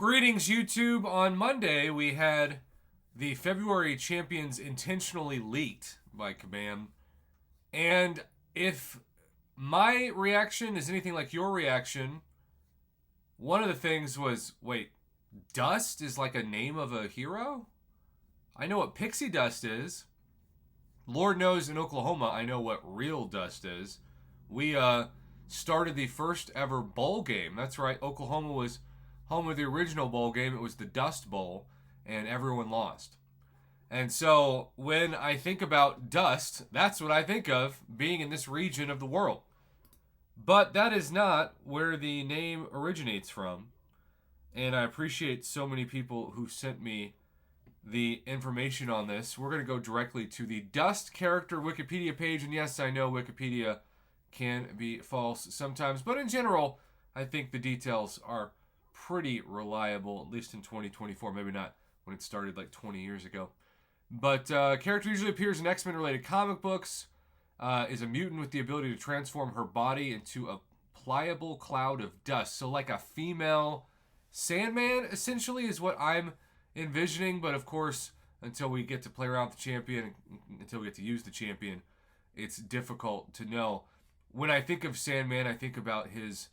Greetings, YouTube. On Monday, we had the February champions intentionally leaked by Kabam. And if my reaction is anything like your reaction, one of the things was wait, Dust is like a name of a hero? I know what Pixie Dust is. Lord knows in Oklahoma, I know what real Dust is. We started the first ever bowl game. That's right, Oklahoma was home of the original bowl game. It was the Dust Bowl, and everyone lost. And so when I think about Dust, that's what I think of being in this region of the world. But that is not where the name originates from. And I appreciate so many people who sent me the information on this. We're going to go directly to the Dust character Wikipedia page. And yes, I know Wikipedia can be false sometimes, but in general, I think the details are pretty reliable, at least in 2024. Maybe not when it started like 20 years ago. But character usually appears in X-Men related comic books, is a mutant with the ability to transform her body into a pliable cloud of dust. So like a female Sandman, essentially, is what I'm envisioning. But of course, until we get to play around with the champion, until we get to use the champion, it's difficult to know. When I think of Sandman, I think about his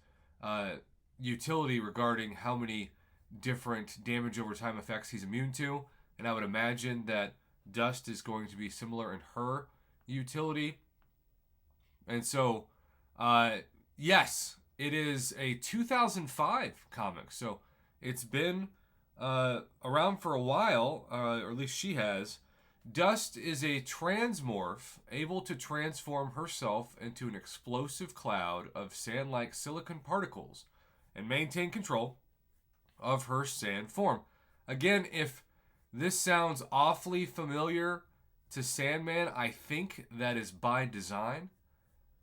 utility regarding how many different damage over time effects he's immune to. And I would imagine that Dust is going to be similar in her utility. And so, yes, it is a 2005 comic. So it's been around for a while, or at least she has. Dust is a transmorph able to transform herself into an explosive cloud of sand-like silicon particles and maintain control of her sand form. Again, if this sounds awfully familiar to Sandman, I think that is by design.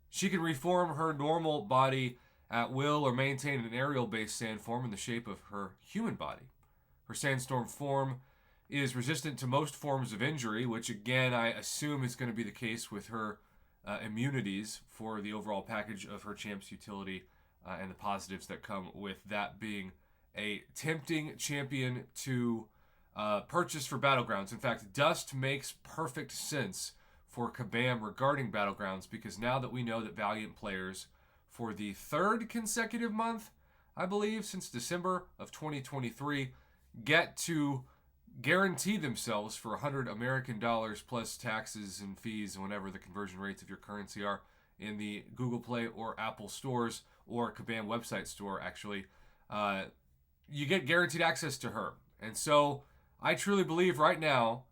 She can reform her normal body at will or maintain an aerial-based sand form in the shape of her human body. Her sandstorm form is resistant to most forms of injury, which again I assume is going to be the case with her immunities for the overall package of her champ's utility and the positives that come with that being a tempting champion to purchase for Battlegrounds. In fact, Dust makes perfect sense for Kabam regarding Battlegrounds, because now that we know that Valiant players for the third consecutive month, I believe, since December of 2023, get to guarantee themselves for $100 American plus taxes and fees and whatever the conversion rates of your currency are in the Google Play or Apple stores or Kabam website store, actually, you get guaranteed access to her. And so I truly believe right now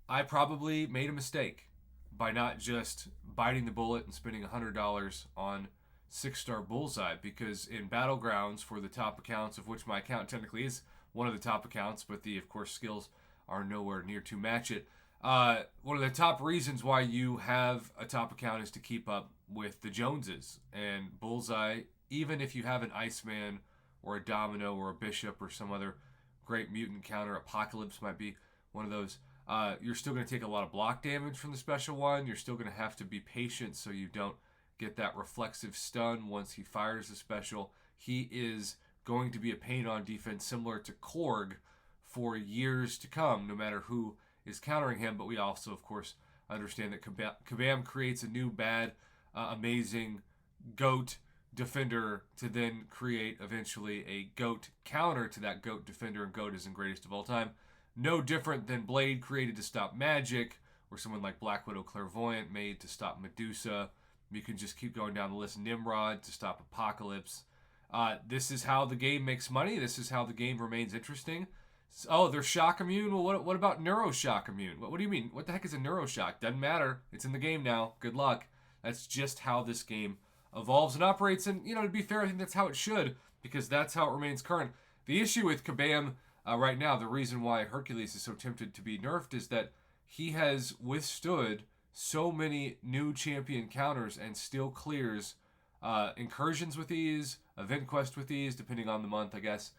I probably made a mistake by not just biting the bullet and spending $100 on 6-star Bullseye, because in Battlegrounds, for the top accounts, of which my account technically is one of the top accounts, but the, of course, skills are nowhere near to match it. One of the top reasons why you have a top account is to keep up with the Joneses. And Bullseye, even if you have an Iceman or a Domino or a Bishop or some other great mutant counter, Apocalypse might be one of those, you're still going to take a lot of block damage from the special one. You're still going to have to be patient so you don't get that reflexive stun once he fires the special. He is going to be a pain on defense, similar to Korg, for years to come, no matter who is countering him. But we also, of course, understand that Kabam creates a new bad, amazing GOAT defender to then create eventually a GOAT counter to that GOAT defender, and GOAT is in greatest of all time. No different than Blade created to stop magic, or someone like Black Widow Clairvoyant made to stop Medusa. You can just keep going down the list. Nimrod to stop Apocalypse. This is how the game makes money. This is how the game remains interesting. Oh, they're shock immune? Well, what about neuroshock immune? What do you mean? What the heck is a neuroshock? Doesn't matter. It's in the game now. Good luck. That's just how this game evolves and operates. And, to be fair, I think that's how it should, because that's how it remains current. The issue with Kabam right now, the reason why Hercules is so tempted to be nerfed, is that he has withstood so many new champion counters and still clears incursions with ease, event quest with ease, depending on the month, I guess,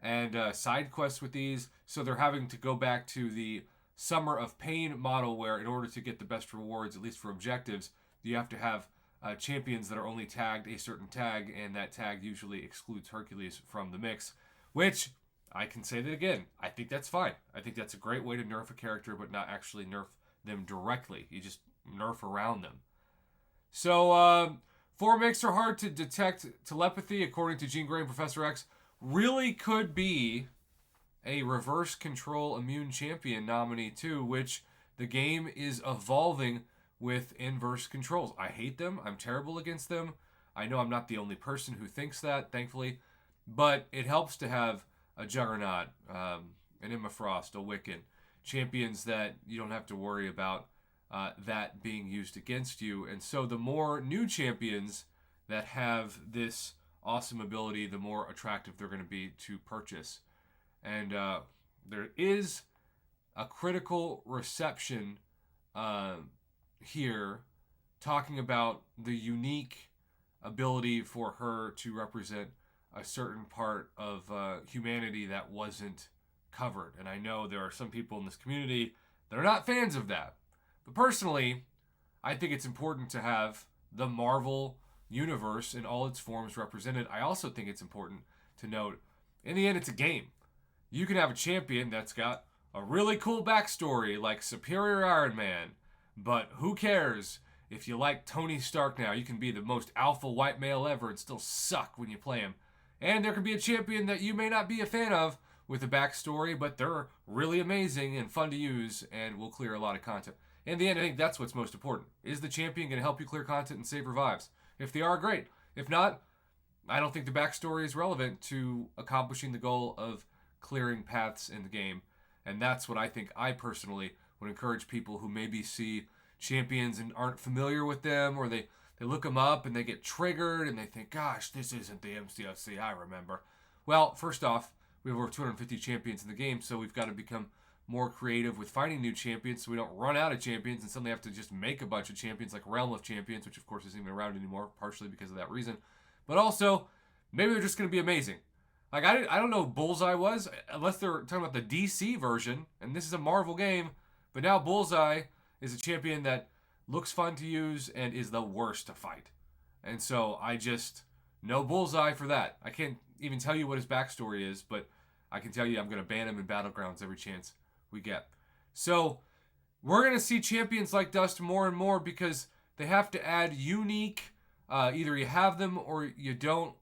and side quests with ease. So they're having to go back to the Summer of Pain model, where in order to get the best rewards, at least for objectives, you have to have champions that are only tagged a certain tag, and that tag usually excludes Hercules from the mix, which I can say that again. I think that's fine. I think that's a great way to nerf a character, but not actually nerf them directly. You just nerf around them. So, 4 makes her hard to detect telepathy, according to Jean Grey and Professor X, really could be a reverse control immune champion nominee too, which the game is evolving with inverse controls. I hate them. I'm terrible against them. I know I'm not the only person who thinks that, thankfully, but it helps to have a Juggernaut, an Emma Frost, a Wiccan, champions that you don't have to worry about that being used against you. And so the more new champions that have this awesome ability, the more attractive they're going to be to purchase. And there is a critical reception here talking about the unique ability for her to represent a certain part of humanity that wasn't covered. And I know there are some people in this community that are not fans of that. But personally, I think it's important to have the Marvel universe in all its forms represented. I also think it's important to note, in the end, it's a game. You can have a champion that's got a really cool backstory like Superior Iron Man, but who cares if you like Tony Stark now? You can be the most alpha white male ever and still suck when you play him. And there can be a champion that you may not be a fan of with a backstory, but they're really amazing and fun to use and will clear a lot of content. In the end, I think that's what's most important. Is the champion going to help you clear content and save revives? If they are, great. If not, I don't think the backstory is relevant to accomplishing the goal of clearing paths in the game. And that's what I think I personally would encourage people who maybe see champions and aren't familiar with them, or they look them up and they get triggered and they think, gosh, this isn't the MCOC I remember. Well, first off, we have over 250 champions in the game, so we've got to become more creative with finding new champions so we don't run out of champions and suddenly have to just make a bunch of champions like Realm of Champions, which of course isn't even around anymore, partially because of that reason. But also, maybe they're just going to be amazing. Like, I don't know who Bullseye was, unless they're talking about the DC version, and this is a Marvel game, but now Bullseye is a champion that looks fun to use and is the worst to fight. And so I just know Bullseye for that. I can't even tell you what his backstory is, but I can tell you I'm going to ban him in Battlegrounds every chance we get. So we're going to see champions like Dust more and more because they have to add unique, either you have them or you don't,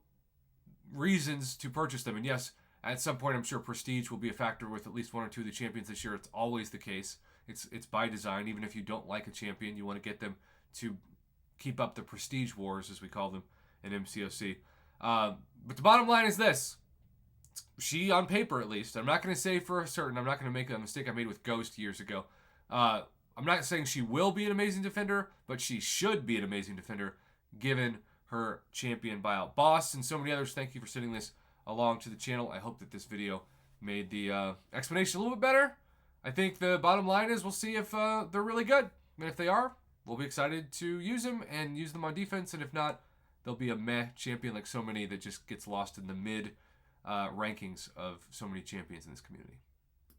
reasons to purchase them. And yes, at some point I'm sure prestige will be a factor with at least one or two of the champions this year. It's always the case. It's by design. Even if you don't like a champion, you want to get them to keep up the prestige wars, as we call them in MCOC. But the bottom line is this. She, on paper at least, I'm not going to say for certain, I'm not going to make a mistake I made with Ghost years ago. I'm not saying she will be an amazing defender, but she should be an amazing defender given her champion buyout. Boss and so many others, thank you for sending this along to the channel. I hope that this video made the explanation a little bit better. I think the bottom line is we'll see if they're really good. And if they are, we'll be excited to use them and use them on defense. And if not, they'll be a meh champion like so many that just gets lost in the mid rankings of so many champions in this community.